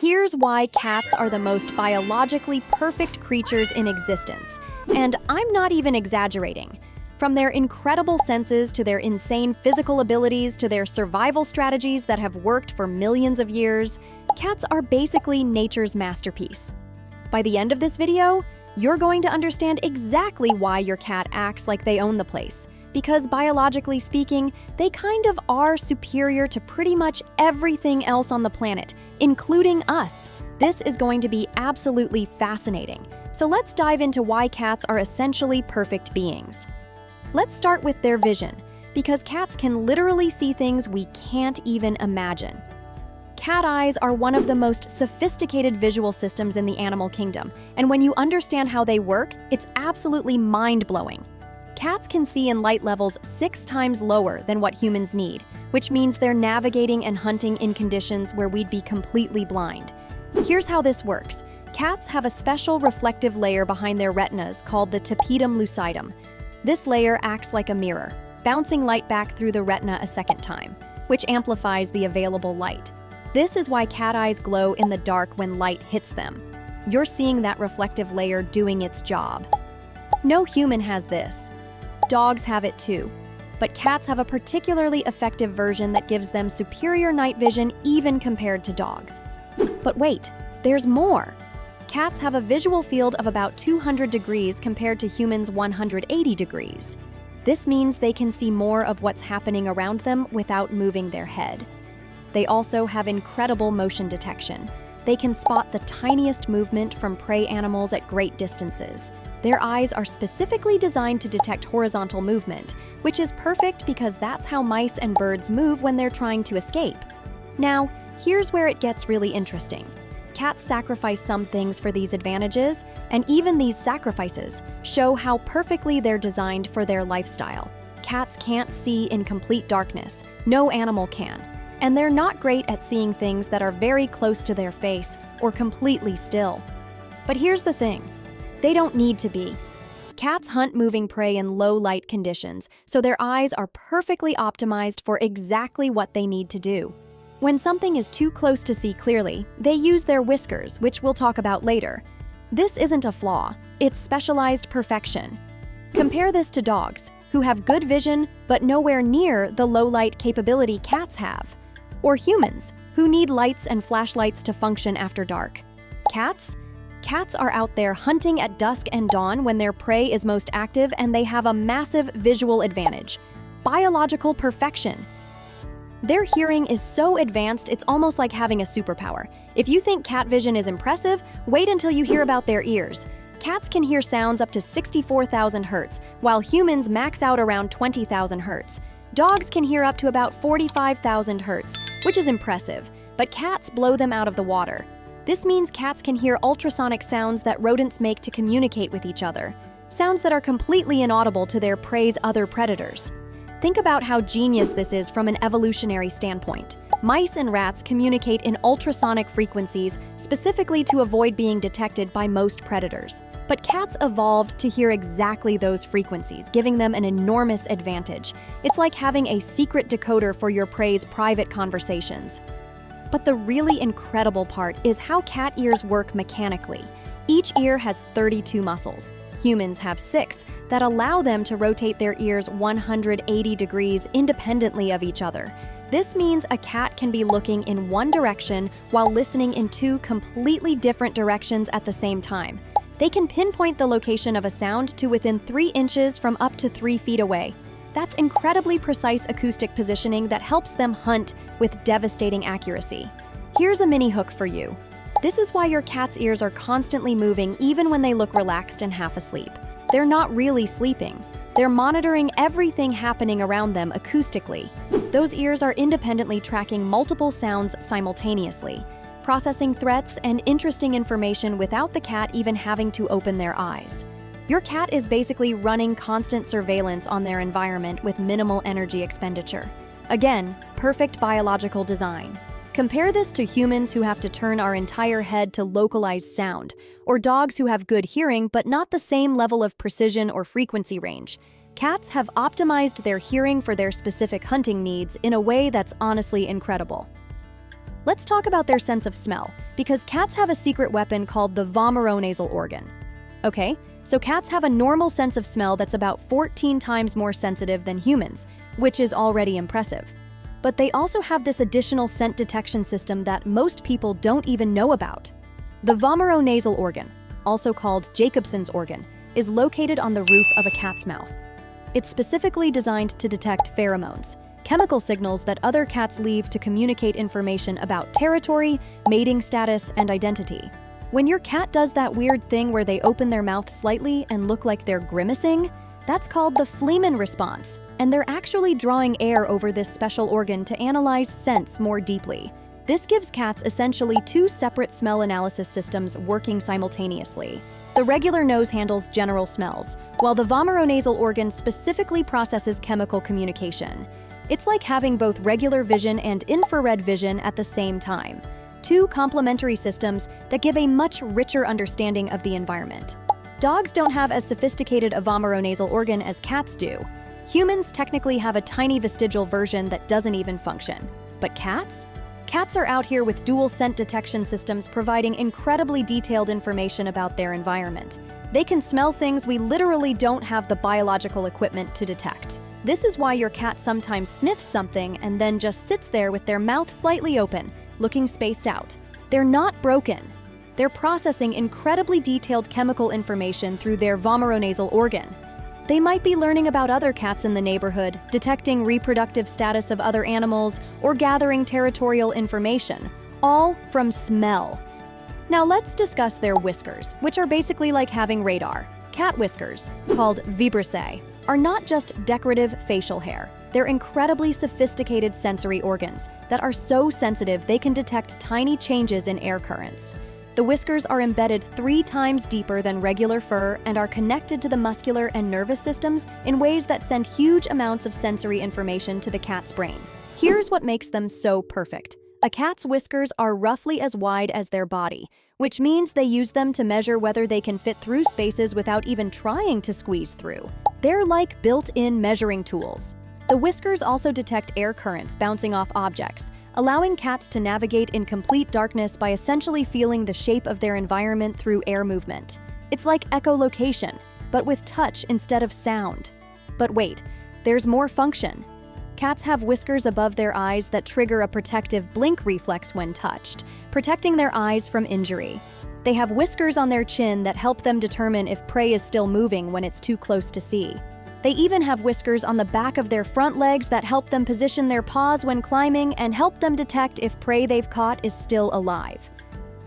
Here's why cats are the most biologically perfect creatures in existence. And I'm not even exaggerating. From their incredible senses to their insane physical abilities to their survival strategies that have worked for millions of years, cats are basically nature's masterpiece. By the end of this video, you're going to understand exactly why your cat acts like they own the place. Because biologically speaking, they kind of are superior to pretty much everything else on the planet, including us. This is going to be absolutely fascinating. So let's dive into why cats are essentially perfect beings. Let's start with their vision, because cats can literally see things we can't even imagine. Cat eyes are one of the most sophisticated visual systems in the animal kingdom, and when you understand how they work, it's absolutely mind-blowing. Cats can see in light levels 6 times lower than what humans need, which means they're navigating and hunting in conditions where we'd be completely blind. Here's how this works. Cats have a special reflective layer behind their retinas called the tapetum lucidum. This layer acts like a mirror, bouncing light back through the retina a second time, which amplifies the available light. This is why cat eyes glow in the dark when light hits them. You're seeing that reflective layer doing its job. No human has this. Dogs have it too, but cats have a particularly effective version that gives them superior night vision even compared to dogs. But wait, there's more. Cats have a visual field of about 200 degrees compared to humans' 180 degrees. This means they can see more of what's happening around them without moving their head. They also have incredible motion detection. They can spot the tiniest movement from prey animals at great distances. Their eyes are specifically designed to detect horizontal movement, which is perfect because that's how mice and birds move when they're trying to escape. Now, here's where it gets really interesting. Cats sacrifice some things for these advantages, and even these sacrifices show how perfectly they're designed for their lifestyle. Cats can't see in complete darkness. No animal can. And they're not great at seeing things that are very close to their face or completely still. But here's the thing. They don't need to be. Cats hunt moving prey in low light conditions, so their eyes are perfectly optimized for exactly what they need to do. When something is too close to see clearly, they use their whiskers, which we'll talk about later. This isn't a flaw, it's specialized perfection. Compare this to dogs, who have good vision but nowhere near the low light capability cats have. Or humans, who need lights and flashlights to function after dark. Cats? Cats are out there hunting at dusk and dawn when their prey is most active, and they have a massive visual advantage. Biological perfection. Their hearing is so advanced it's almost like having a superpower. If you think cat vision is impressive, wait until you hear about their ears. Cats can hear sounds up to 64,000 Hz, while humans max out around 20,000 Hz. Dogs can hear up to about 45,000 Hz, which is impressive, but cats blow them out of the water. This means cats can hear ultrasonic sounds that rodents make to communicate with each other, sounds that are completely inaudible to their prey's other predators. Think about how genius this is from an evolutionary standpoint. Mice and rats communicate in ultrasonic frequencies specifically to avoid being detected by most predators. But cats evolved to hear exactly those frequencies, giving them an enormous advantage. It's like having a secret decoder for your prey's private conversations. But the really incredible part is how cat ears work mechanically. Each ear has 32 muscles. Humans have 6 that allow them to rotate their ears 180 degrees independently of each other. This means a cat can be looking in one direction while listening in 2 completely different directions at the same time. They can pinpoint the location of a sound to within 3 inches from up to 3 feet away. That's incredibly precise acoustic positioning that helps them hunt with devastating accuracy. Here's a mini hook for you. This is why your cat's ears are constantly moving even when they look relaxed and half asleep. They're not really sleeping. They're monitoring everything happening around them acoustically. Those ears are independently tracking multiple sounds simultaneously, processing threats and interesting information without the cat even having to open their eyes. Your cat is basically running constant surveillance on their environment with minimal energy expenditure. Again, perfect biological design. Compare this to humans who have to turn our entire head to localize sound, or dogs who have good hearing but not the same level of precision or frequency range. Cats have optimized their hearing for their specific hunting needs in a way that's honestly incredible. Let's talk about their sense of smell, because cats have a secret weapon called the vomeronasal organ. Okay, so cats have a normal sense of smell that's about 14 times more sensitive than humans, which is already impressive. But they also have this additional scent detection system that most people don't even know about. The vomeronasal organ, also called Jacobson's organ, is located on the roof of a cat's mouth. It's specifically designed to detect pheromones, chemical signals that other cats leave to communicate information about territory, mating status, and identity. When your cat does that weird thing where they open their mouth slightly and look like they're grimacing, that's called the Feline response, and they're actually drawing air over this special organ to analyze scents more deeply. This gives cats essentially two separate smell analysis systems working simultaneously. The regular nose handles general smells, while the vomeronasal organ specifically processes chemical communication. It's like having both regular vision and infrared vision at the same time. Two complementary systems that give a much richer understanding of the environment. Dogs don't have as sophisticated a vomeronasal organ as cats do. Humans technically have a tiny vestigial version that doesn't even function. But cats? Cats are out here with dual scent detection systems providing incredibly detailed information about their environment. They can smell things we literally don't have the biological equipment to detect. This is why your cat sometimes sniffs something and then just sits there with their mouth slightly open, looking spaced out. They're not broken. They're processing incredibly detailed chemical information through their vomeronasal organ. They might be learning about other cats in the neighborhood, detecting reproductive status of other animals, or gathering territorial information, all from smell. Now let's discuss their whiskers, which are basically like having radar. Cat whiskers, called vibrissae, are not just decorative facial hair. They're incredibly sophisticated sensory organs that are so sensitive they can detect tiny changes in air currents. The whiskers are embedded 3 times deeper than regular fur and are connected to the muscular and nervous systems in ways that send huge amounts of sensory information to the cat's brain. Here's what makes them so perfect. A cat's whiskers are roughly as wide as their body, which means they use them to measure whether they can fit through spaces without even trying to squeeze through. They're like built-in measuring tools. The whiskers also detect air currents bouncing off objects, allowing cats to navigate in complete darkness by essentially feeling the shape of their environment through air movement. It's like echolocation, but with touch instead of sound. But wait, there's more function. Cats have whiskers above their eyes that trigger a protective blink reflex when touched, protecting their eyes from injury. They have whiskers on their chin that help them determine if prey is still moving when it's too close to see. They even have whiskers on the back of their front legs that help them position their paws when climbing and help them detect if prey they've caught is still alive.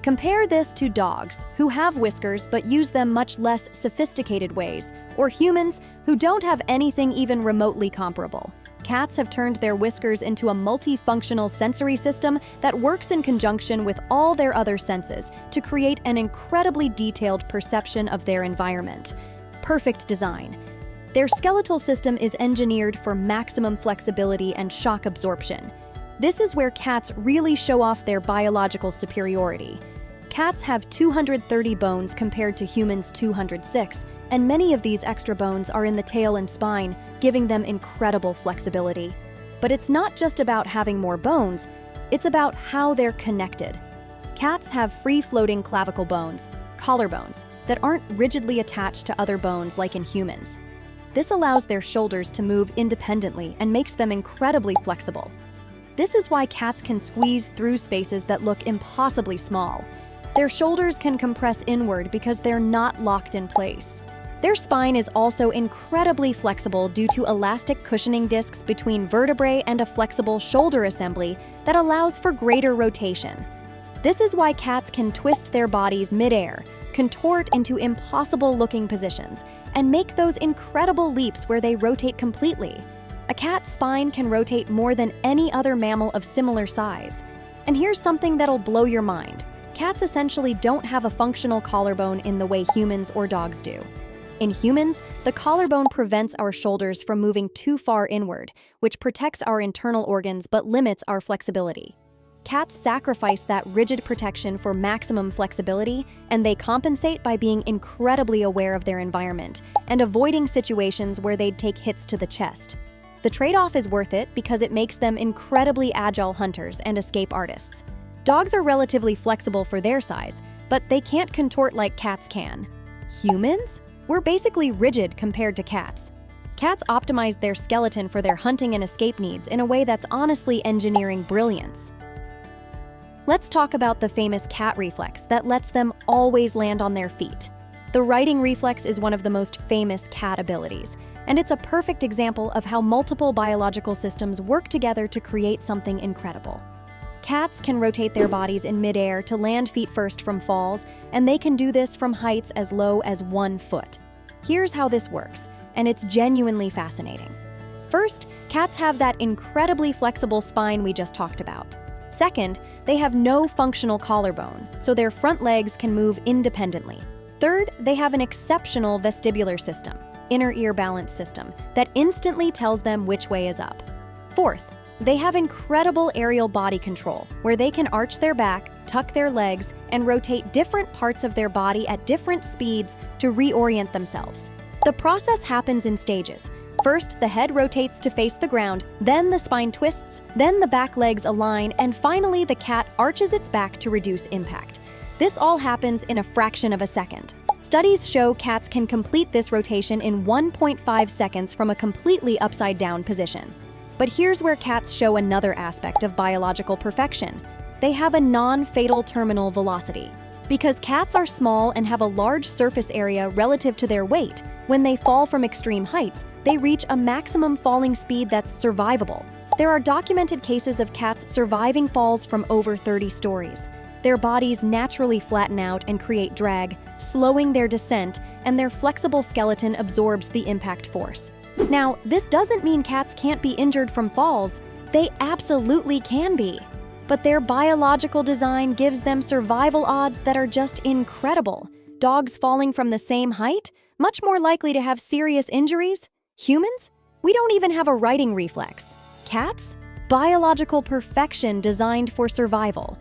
Compare this to dogs, who have whiskers but use them much less sophisticated ways, or humans who don't have anything even remotely comparable. Cats have turned their whiskers into a multifunctional sensory system that works in conjunction with all their other senses to create an incredibly detailed perception of their environment. Perfect design. Their skeletal system is engineered for maximum flexibility and shock absorption. This is where cats really show off their biological superiority. Cats have 230 bones compared to humans' 206, and many of these extra bones are in the tail and spine, giving them incredible flexibility. But it's not just about having more bones, it's about how they're connected. Cats have free-floating clavicle bones, collarbones, that aren't rigidly attached to other bones like in humans. This allows their shoulders to move independently and makes them incredibly flexible. This is why cats can squeeze through spaces that look impossibly small. Their shoulders can compress inward because they're not locked in place. Their spine is also incredibly flexible due to elastic cushioning discs between vertebrae and a flexible shoulder assembly that allows for greater rotation. This is why cats can twist their bodies midair, contort into impossible-looking positions, and make those incredible leaps where they rotate completely. A cat's spine can rotate more than any other mammal of similar size. And here's something that'll blow your mind. Cats essentially don't have a functional collarbone in the way humans or dogs do. In humans, the collarbone prevents our shoulders from moving too far inward, which protects our internal organs but limits our flexibility. Cats sacrifice that rigid protection for maximum flexibility, and they compensate by being incredibly aware of their environment and avoiding situations where they'd take hits to the chest. The trade-off is worth it because it makes them incredibly agile hunters and escape artists. Dogs are relatively flexible for their size, but they can't contort like cats can. Humans? We're basically rigid compared to cats. Cats optimize their skeleton for their hunting and escape needs in a way that's honestly engineering brilliance. Let's talk about the famous cat reflex that lets them always land on their feet. The riding reflex is one of the most famous cat abilities, and it's a perfect example of how multiple biological systems work together to create something incredible. Cats can rotate their bodies in midair to land feet first from falls, and they can do this from heights as low as 1 foot. Here's how this works, and it's genuinely fascinating. First, cats have that incredibly flexible spine we just talked about. Second, they have no functional collarbone, so their front legs can move independently. Third, they have an exceptional vestibular system, inner ear balance system, that instantly tells them which way is up. Fourth, they have incredible aerial body control, where they can arch their back, tuck their legs, and rotate different parts of their body at different speeds to reorient themselves. The process happens in stages. First, the head rotates to face the ground, then the spine twists, then the back legs align, and finally the cat arches its back to reduce impact. This all happens in a fraction of a second. Studies show cats can complete this rotation in 1.5 seconds from a completely upside-down position. But here's where cats show another aspect of biological perfection. They have a non-fatal terminal velocity. Because cats are small and have a large surface area relative to their weight, when they fall from extreme heights, they reach a maximum falling speed that's survivable. There are documented cases of cats surviving falls from over 30 stories. Their bodies naturally flatten out and create drag, slowing their descent, and their flexible skeleton absorbs the impact force. Now, this doesn't mean cats can't be injured from falls. They absolutely can be. But their biological design gives them survival odds that are just incredible. Dogs falling from the same height? Much more likely to have serious injuries. Humans? We don't even have a riding reflex. Cats? Biological perfection designed for survival.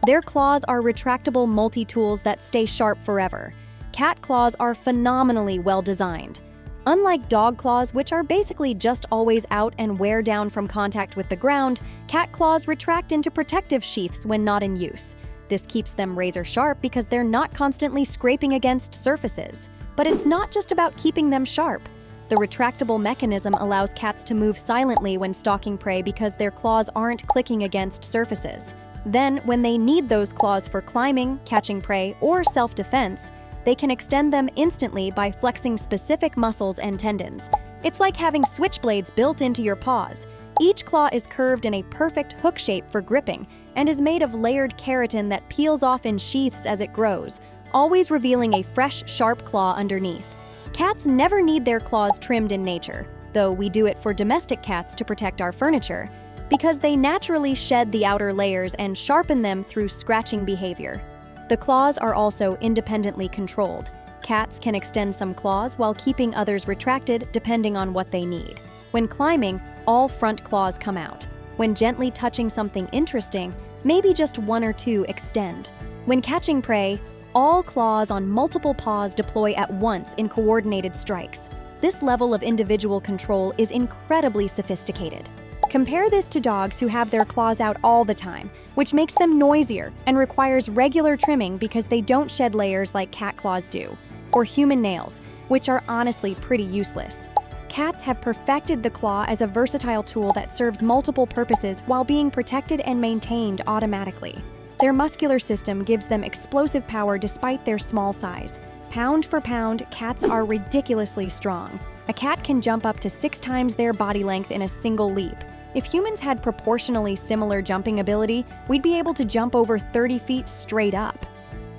Their claws are retractable multi-tools that stay sharp forever. Cat claws are phenomenally well designed. Unlike dog claws, which are basically just always out and wear down from contact with the ground, cat claws retract into protective sheaths when not in use. This keeps them razor sharp because they're not constantly scraping against surfaces. But it's not just about keeping them sharp. The retractable mechanism allows cats to move silently when stalking prey because their claws aren't clicking against surfaces. Then, when they need those claws for climbing, catching prey, or self-defense, they can extend them instantly by flexing specific muscles and tendons. It's like having switchblades built into your paws. Each claw is curved in a perfect hook shape for gripping and is made of layered keratin that peels off in sheaths as it grows, always revealing a fresh, sharp claw underneath. Cats never need their claws trimmed in nature, though we do it for domestic cats to protect our furniture, because they naturally shed the outer layers and sharpen them through scratching behavior. The claws are also independently controlled. Cats can extend some claws while keeping others retracted depending on what they need. When climbing, all front claws come out. When gently touching something interesting, maybe just 1 or 2 extend. When catching prey, all claws on multiple paws deploy at once in coordinated strikes. This level of individual control is incredibly sophisticated. Compare this to dogs who have their claws out all the time, which makes them noisier and requires regular trimming because they don't shed layers like cat claws do, or human nails, which are honestly pretty useless. Cats have perfected the claw as a versatile tool that serves multiple purposes while being protected and maintained automatically. Their muscular system gives them explosive power despite their small size. Pound for pound, cats are ridiculously strong. A cat can jump up to 6 times their body length in a single leap. If humans had proportionally similar jumping ability, we'd be able to jump over 30 feet straight up.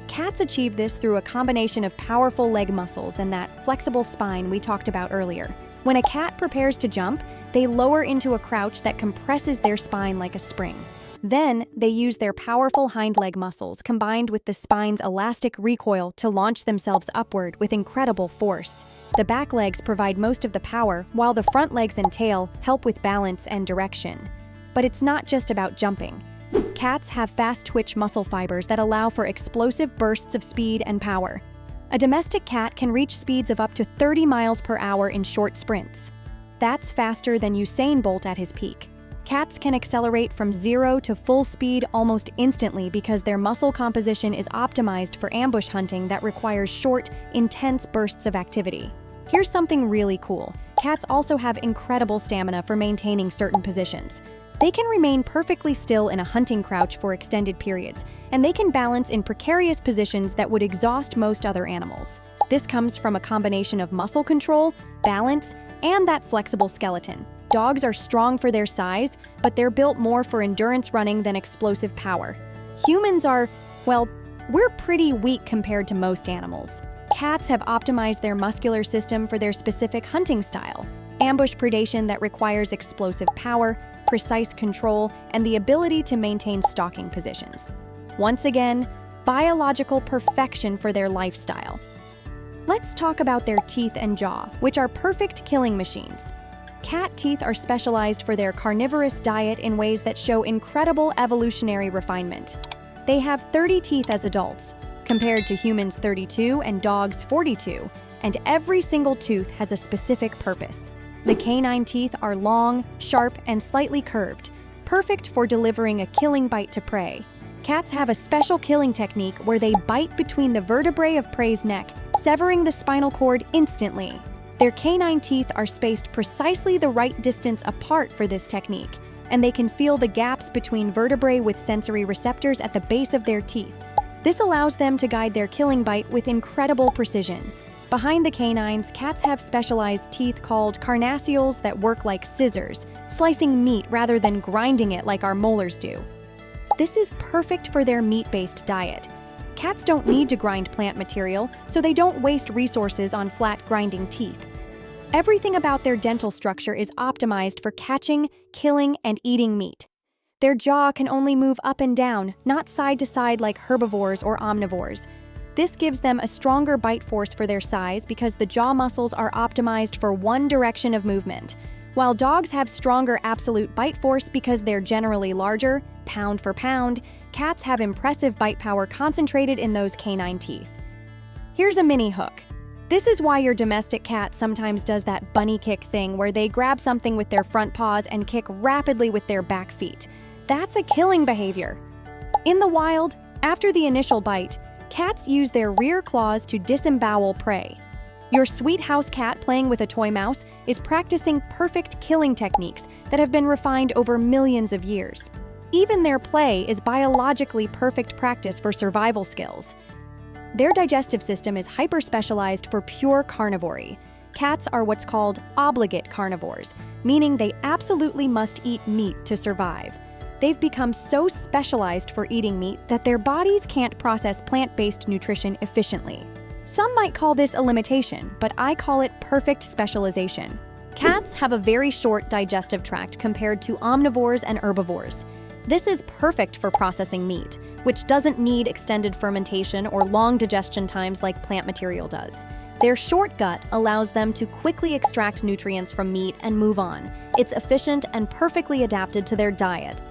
Cats achieve this through a combination of powerful leg muscles and that flexible spine we talked about earlier. When a cat prepares to jump, they lower into a crouch that compresses their spine like a spring. Then, they use their powerful hind leg muscles combined with the spine's elastic recoil to launch themselves upward with incredible force. The back legs provide most of the power, while the front legs and tail help with balance and direction. But it's not just about jumping. Cats have fast twitch muscle fibers that allow for explosive bursts of speed and power. A domestic cat can reach speeds of up to 30 miles per hour in short sprints. That's faster than Usain Bolt at his peak. Cats can accelerate from 0 to full speed almost instantly because their muscle composition is optimized for ambush hunting that requires short, intense bursts of activity. Here's something really cool. Cats also have incredible stamina for maintaining certain positions. They can remain perfectly still in a hunting crouch for extended periods, and they can balance in precarious positions that would exhaust most other animals. This comes from a combination of muscle control, balance, and that flexible skeleton. Dogs are strong for their size, but they're built more for endurance running than explosive power. Humans are, well, we're pretty weak compared to most animals. Cats have optimized their muscular system for their specific hunting style. Ambush predation that requires explosive power, precise control, and the ability to maintain stalking positions. Once again, biological perfection for their lifestyle. Let's talk about their teeth and jaw, which are perfect killing machines. Cat teeth are specialized for their carnivorous diet in ways that show incredible evolutionary refinement. They have 30 teeth as adults, compared to humans' 32 and dogs' 42, and every single tooth has a specific purpose. The canine teeth are long, sharp, and slightly curved, perfect for delivering a killing bite to prey. Cats have a special killing technique where they bite between the vertebrae of prey's neck, severing the spinal cord instantly. Their canine teeth are spaced precisely the right distance apart for this technique, and they can feel the gaps between vertebrae with sensory receptors at the base of their teeth. This allows them to guide their killing bite with incredible precision. Behind the canines, cats have specialized teeth called carnassials that work like scissors, slicing meat rather than grinding it like our molars do. This is perfect for their meat-based diet. Cats don't need to grind plant material, so they don't waste resources on flat grinding teeth. Everything about their dental structure is optimized for catching, killing, and eating meat. Their jaw can only move up and down, not side to side like herbivores or omnivores. This gives them a stronger bite force for their size because the jaw muscles are optimized for one direction of movement, while dogs have stronger absolute bite force because they're generally larger, pound for pound. Cats have impressive bite power concentrated in those canine teeth. Here's a mini hook. This is why your domestic cat sometimes does that bunny kick thing where they grab something with their front paws and kick rapidly with their back feet. That's a killing behavior. In the wild, after the initial bite, cats use their rear claws to disembowel prey. Your sweet house cat playing with a toy mouse is practicing perfect killing techniques that have been refined over millions of years. Even their play is biologically perfect practice for survival skills. Their digestive system is hyper-specialized for pure carnivory. Cats are what's called obligate carnivores, meaning they absolutely must eat meat to survive. They've become so specialized for eating meat that their bodies can't process plant-based nutrition efficiently. Some might call this a limitation, but I call it perfect specialization. Cats have a very short digestive tract compared to omnivores and herbivores. This is perfect for processing meat, which doesn't need extended fermentation or long digestion times like plant material does. Their short gut allows them to quickly extract nutrients from meat and move on. It's efficient and perfectly adapted to their diet.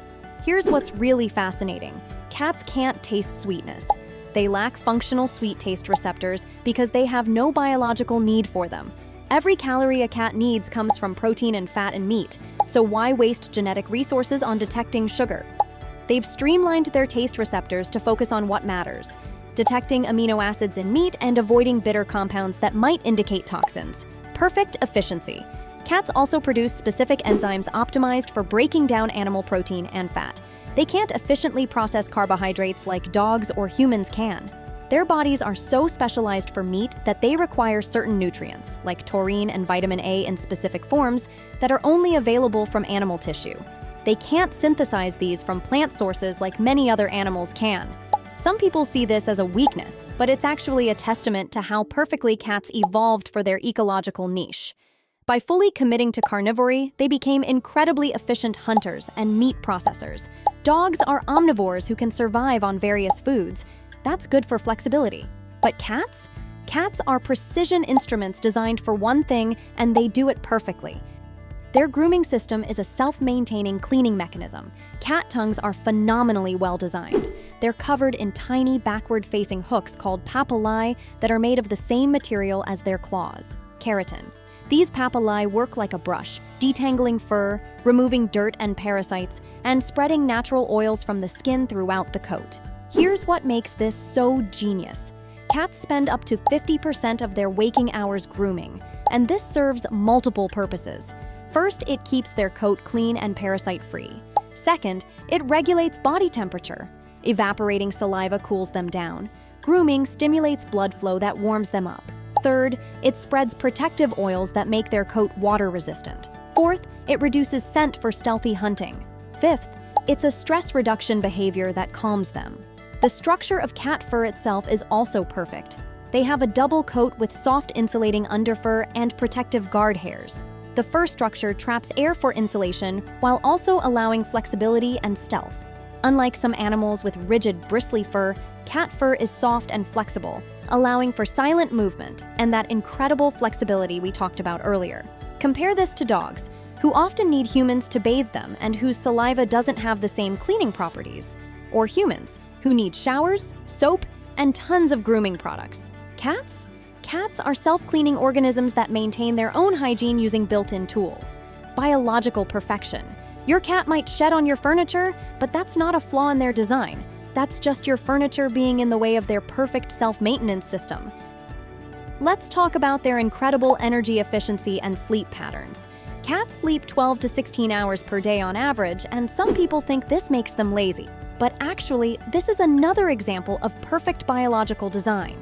Here's what's really fascinating. Cats can't taste sweetness. They lack functional sweet taste receptors because they have no biological need for them. Every calorie a cat needs comes from protein and fat and meat, so why waste genetic resources on detecting sugar? They've streamlined their taste receptors to focus on what matters, detecting amino acids in meat and avoiding bitter compounds that might indicate toxins. Perfect efficiency. Cats also produce specific enzymes optimized for breaking down animal protein and fat. They can't efficiently process carbohydrates like dogs or humans can. Their bodies are so specialized for meat that they require certain nutrients, like taurine and vitamin A in specific forms, that are only available from animal tissue. They can't synthesize these from plant sources like many other animals can. Some people see this as a weakness, but it's actually a testament to how perfectly cats evolved for their ecological niche. By fully committing to carnivory, they became incredibly efficient hunters and meat processors. Dogs are omnivores who can survive on various foods. That's good for flexibility. But cats? Cats are precision instruments designed for one thing, and they do it perfectly. Their grooming system is a self-maintaining cleaning mechanism. Cat tongues are phenomenally well designed. They're covered in tiny backward-facing hooks called papillae that are made of the same material as their claws, keratin. These papillae work like a brush, detangling fur, removing dirt and parasites, and spreading natural oils from the skin throughout the coat. Here's what makes this so genius. Cats spend up to 50% of their waking hours grooming, and this serves multiple purposes. First, it keeps their coat clean and parasite-free. Second, it regulates body temperature. Evaporating saliva cools them down. Grooming stimulates blood flow that warms them up. Third, it spreads protective oils that make their coat water-resistant. Fourth, it reduces scent for stealthy hunting. Fifth, it's a stress reduction behavior that calms them. The structure of cat fur itself is also perfect. They have a double coat with soft insulating underfur and protective guard hairs. The fur structure traps air for insulation while also allowing flexibility and stealth. Unlike some animals with rigid, bristly fur, cat fur is soft and flexible, allowing for silent movement and that incredible flexibility we talked about earlier. Compare this to dogs, who often need humans to bathe them and whose saliva doesn't have the same cleaning properties. Or humans, who need showers, soap, and tons of grooming products. Cats? Cats are self-cleaning organisms that maintain their own hygiene using built-in tools. Biological perfection. Your cat might shed on your furniture, but that's not a flaw in their design. That's just your furniture being in the way of their perfect self-maintenance system. Let's talk about their incredible energy efficiency and sleep patterns. Cats sleep 12 to 16 hours per day on average, and some people think this makes them lazy. But actually, this is another example of perfect biological design.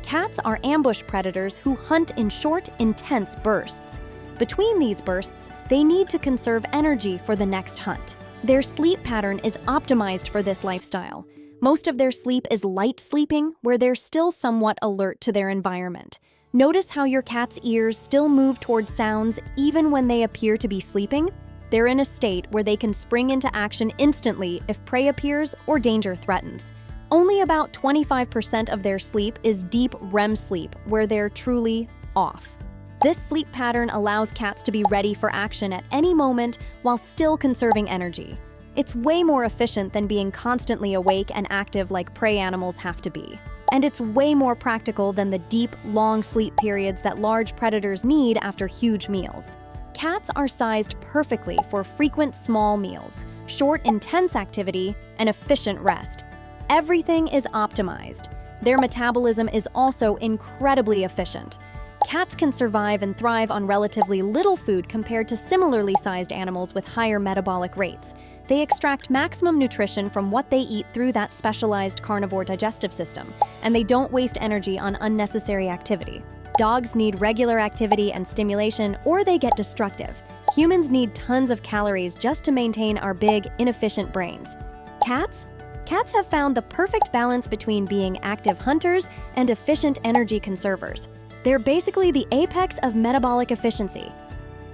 Cats are ambush predators who hunt in short, intense bursts. Between these bursts, they need to conserve energy for the next hunt. Their sleep pattern is optimized for this lifestyle. Most of their sleep is light sleeping, where they're still somewhat alert to their environment. Notice how your cat's ears still move towards sounds even when they appear to be sleeping? They're in a state where they can spring into action instantly if prey appears or danger threatens. Only about 25% of their sleep is deep REM sleep, where they're truly off. This sleep pattern allows cats to be ready for action at any moment while still conserving energy. It's way more efficient than being constantly awake and active like prey animals have to be. And it's way more practical than the deep, long sleep periods that large predators need after huge meals. Cats are sized perfectly for frequent small meals, short intense activity, and efficient rest. Everything is optimized. Their metabolism is also incredibly efficient. Cats can survive and thrive on relatively little food compared to similarly sized animals with higher metabolic rates. They extract maximum nutrition from what they eat through that specialized carnivore digestive system, and they don't waste energy on unnecessary activity. Dogs need regular activity and stimulation, or they get destructive. Humans need tons of calories just to maintain our big, inefficient brains. Cats? Cats have found the perfect balance between being active hunters and efficient energy conservers. They're basically the apex of metabolic efficiency.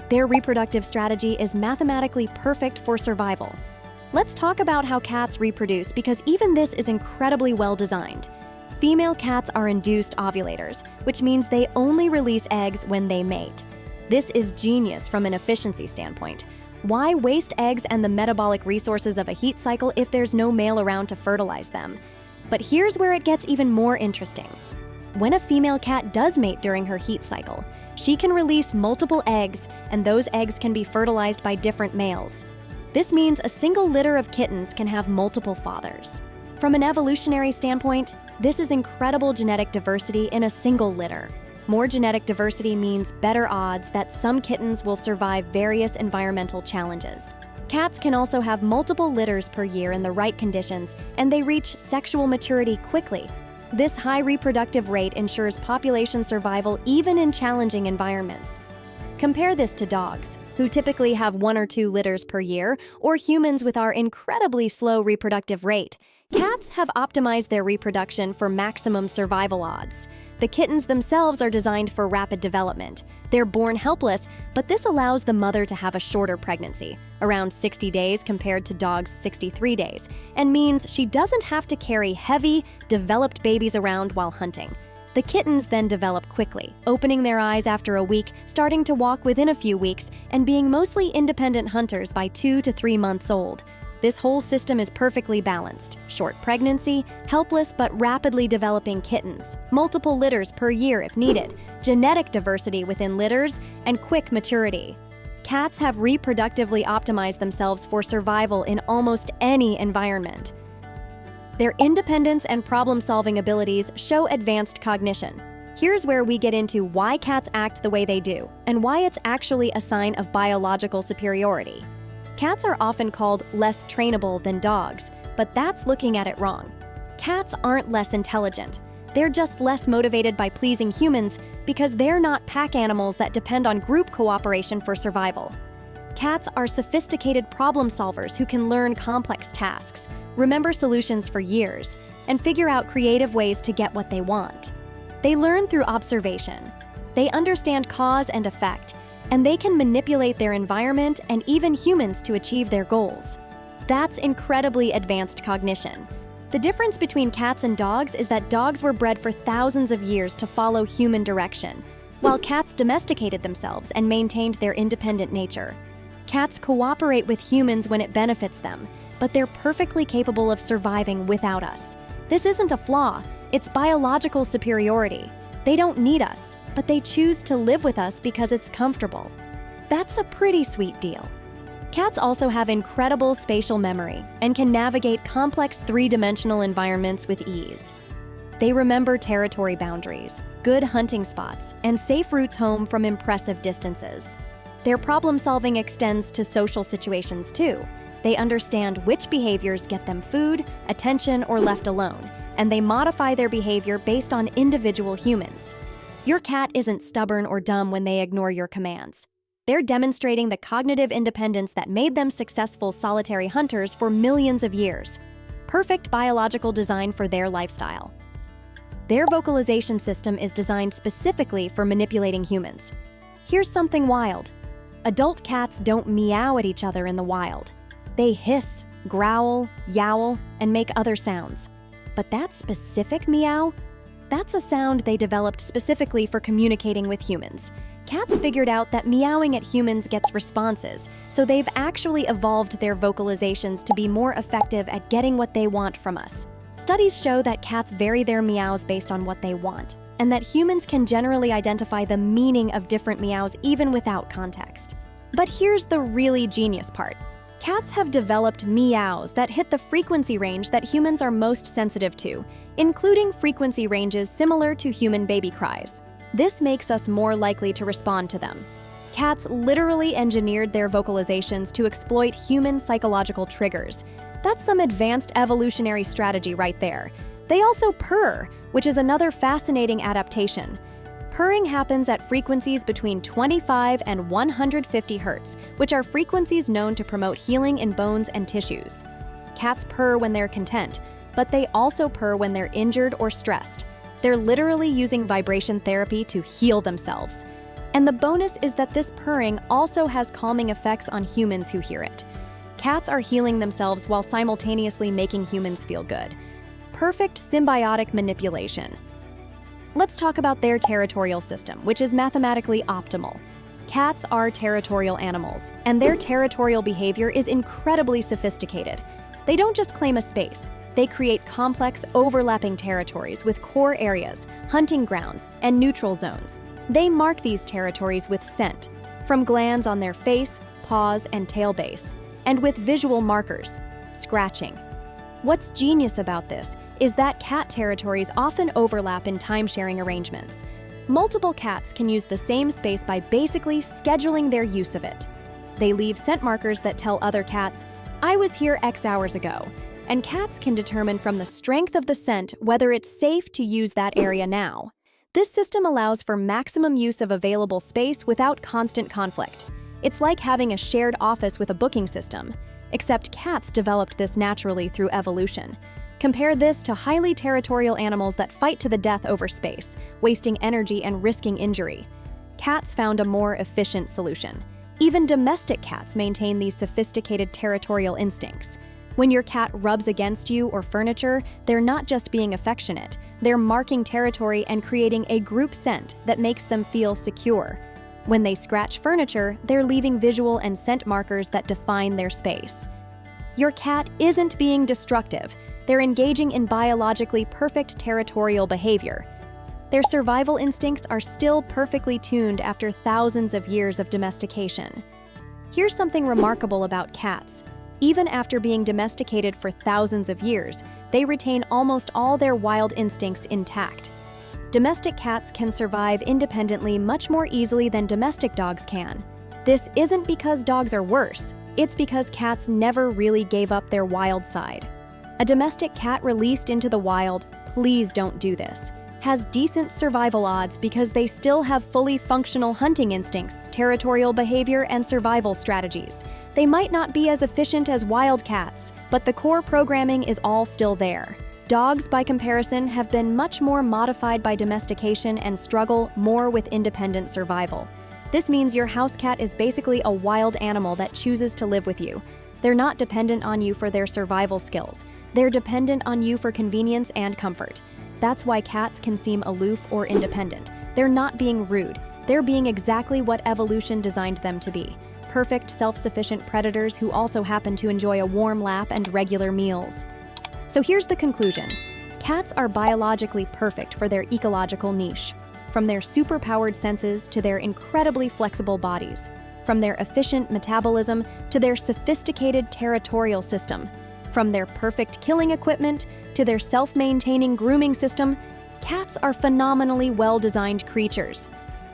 Their reproductive strategy is mathematically perfect for survival. Let's talk about how cats reproduce, because even this is incredibly well designed. Female cats are induced ovulators, which means they only release eggs when they mate. This is genius from an efficiency standpoint. Why waste eggs and the metabolic resources of a heat cycle if there's no male around to fertilize them? But here's where it gets even more interesting. When a female cat does mate during her heat cycle, she can release multiple eggs, and those eggs can be fertilized by different males. This means a single litter of kittens can have multiple fathers. From an evolutionary standpoint, this is incredible genetic diversity in a single litter. More genetic diversity means better odds that some kittens will survive various environmental challenges. Cats can also have multiple litters per year in the right conditions, and they reach sexual maturity quickly. This high reproductive rate ensures population survival even in challenging environments. Compare this to dogs, who typically have 1 or 2 litters per year, or humans with our incredibly slow reproductive rate. Cats have optimized their reproduction for maximum survival odds. The kittens themselves are designed for rapid development. They're born helpless, but this allows the mother to have a shorter pregnancy, around 60 days compared to dogs' 63 days, and means she doesn't have to carry heavy, developed babies around while hunting. The kittens then develop quickly, opening their eyes after a week, starting to walk within a few weeks, and being mostly independent hunters by 2 to 3 months old. This whole system is perfectly balanced. Short pregnancy, helpless but rapidly developing kittens, multiple litters per year if needed, genetic diversity within litters, and quick maturity. Cats have reproductively optimized themselves for survival in almost any environment. Their independence and problem-solving abilities show advanced cognition. Here's where we get into why cats act the way they do, and why it's actually a sign of biological superiority. Cats are often called less trainable than dogs, but that's looking at it wrong. Cats aren't less intelligent. They're just less motivated by pleasing humans because they're not pack animals that depend on group cooperation for survival. Cats are sophisticated problem solvers who can learn complex tasks, remember solutions for years, and figure out creative ways to get what they want. They learn through observation. They understand cause and effect, and they can manipulate their environment and even humans to achieve their goals. That's incredibly advanced cognition. The difference between cats and dogs is that dogs were bred for thousands of years to follow human direction, while cats domesticated themselves and maintained their independent nature. Cats cooperate with humans when it benefits them, but they're perfectly capable of surviving without us. This isn't a flaw, it's biological superiority. They don't need us, but they choose to live with us because it's comfortable. That's a pretty sweet deal. Cats also have incredible spatial memory and can navigate complex three-dimensional environments with ease. They remember territory boundaries, good hunting spots, and safe routes home from impressive distances. Their problem-solving extends to social situations too. They understand which behaviors get them food, attention, or left alone, and they modify their behavior based on individual humans. Your cat isn't stubborn or dumb when they ignore your commands. They're demonstrating the cognitive independence that made them successful solitary hunters for millions of years. Perfect biological design for their lifestyle. Their vocalization system is designed specifically for manipulating humans. Here's something wild. Adult cats don't meow at each other in the wild. They hiss, growl, yowl, and make other sounds. But that specific meow, that's a sound they developed specifically for communicating with humans. Cats figured out that meowing at humans gets responses, so they've actually evolved their vocalizations to be more effective at getting what they want from us. Studies show that cats vary their meows based on what they want, and that humans can generally identify the meaning of different meows even without context. But here's the really genius part. Cats have developed meows that hit the frequency range that humans are most sensitive to, including frequency ranges similar to human baby cries. This makes us more likely to respond to them. Cats literally engineered their vocalizations to exploit human psychological triggers. That's some advanced evolutionary strategy right there. They also purr, which is another fascinating adaptation. Purring happens at frequencies between 25 and 150 Hz, which are frequencies known to promote healing in bones and tissues. Cats purr when they're content, but they also purr when they're injured or stressed. They're literally using vibration therapy to heal themselves. And the bonus is that this purring also has calming effects on humans who hear it. Cats are healing themselves while simultaneously making humans feel good. Perfect symbiotic manipulation. Let's talk about their territorial system, which is mathematically optimal. Cats are territorial animals, and their territorial behavior is incredibly sophisticated. They don't just claim a space. They create complex, overlapping territories with core areas, hunting grounds, and neutral zones. They mark these territories with scent, from glands on their face, paws, and tail base, and with visual markers, scratching. What's genius about this is that cat territories often overlap in time-sharing arrangements. Multiple cats can use the same space by basically scheduling their use of it. They leave scent markers that tell other cats, "I was here X hours ago," and cats can determine from the strength of the scent whether it's safe to use that area now. This system allows for maximum use of available space without constant conflict. It's like having a shared office with a booking system, except cats developed this naturally through evolution. Compare this to highly territorial animals that fight to the death over space, wasting energy and risking injury. Cats found a more efficient solution. Even domestic cats maintain these sophisticated territorial instincts. When your cat rubs against you or furniture, they're not just being affectionate, they're marking territory and creating a group scent that makes them feel secure. When they scratch furniture, they're leaving visual and scent markers that define their space. Your cat isn't being destructive. They're engaging in biologically perfect territorial behavior. Their survival instincts are still perfectly tuned after thousands of years of domestication. Here's something remarkable about cats. Even after being domesticated for thousands of years, they retain almost all their wild instincts intact. Domestic cats can survive independently much more easily than domestic dogs can. This isn't because dogs are worse, it's because cats never really gave up their wild side. A domestic cat released into the wild, please don't do this, has decent survival odds because they still have fully functional hunting instincts, territorial behavior, and survival strategies. They might not be as efficient as wild cats, but the core programming is all still there. Dogs, by comparison, have been much more modified by domestication and struggle more with independent survival. This means your house cat is basically a wild animal that chooses to live with you. They're not dependent on you for their survival skills. They're dependent on you for convenience and comfort. That's why cats can seem aloof or independent. They're not being rude. They're being exactly what evolution designed them to be. Perfect, self-sufficient predators who also happen to enjoy a warm lap and regular meals. So here's the conclusion. Cats are biologically perfect for their ecological niche. From their superpowered senses to their incredibly flexible bodies. From their efficient metabolism to their sophisticated territorial system. From their perfect killing equipment to their self-maintaining grooming system, cats are phenomenally well-designed creatures.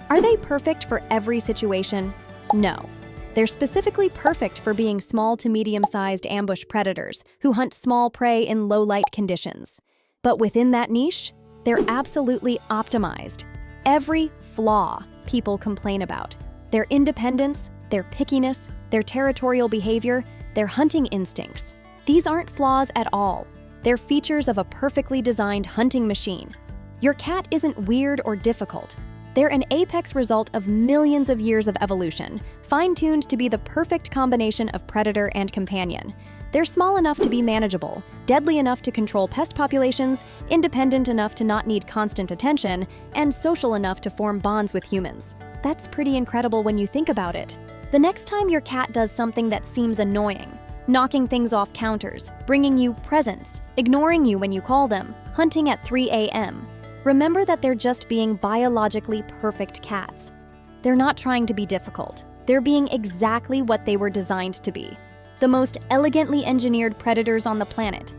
Are they perfect for every situation? No. They're specifically perfect for being small to medium-sized ambush predators who hunt small prey in low-light conditions. But within that niche, they're absolutely optimized. Every flaw people complain about, their independence, their pickiness, their territorial behavior, their hunting instincts, these aren't flaws at all. They're features of a perfectly designed hunting machine. Your cat isn't weird or difficult. They're an apex result of millions of years of evolution, fine-tuned to be the perfect combination of predator and companion. They're small enough to be manageable, deadly enough to control pest populations, independent enough to not need constant attention, and social enough to form bonds with humans. That's pretty incredible when you think about it. The next time your cat does something that seems annoying, knocking things off counters, bringing you presents, ignoring you when you call them, hunting at 3 a.m., remember that they're just being biologically perfect cats. They're not trying to be difficult. They're being exactly what they were designed to be. The most elegantly engineered predators on the planet.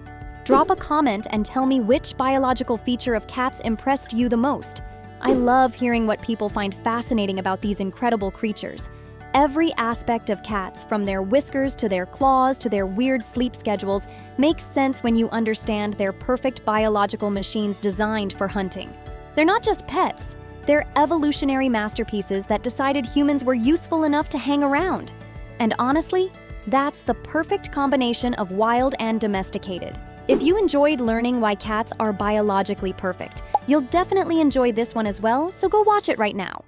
Drop a comment and tell me which biological feature of cats impressed you the most. I love hearing what people find fascinating about these incredible creatures. Every aspect of cats, from their whiskers to their claws to their weird sleep schedules, makes sense when you understand they're perfect biological machines designed for hunting. They're not just pets, they're evolutionary masterpieces that decided humans were useful enough to hang around. And honestly, that's the perfect combination of wild and domesticated. If you enjoyed learning why cats are biologically perfect, you'll definitely enjoy this one as well, so go watch it right now.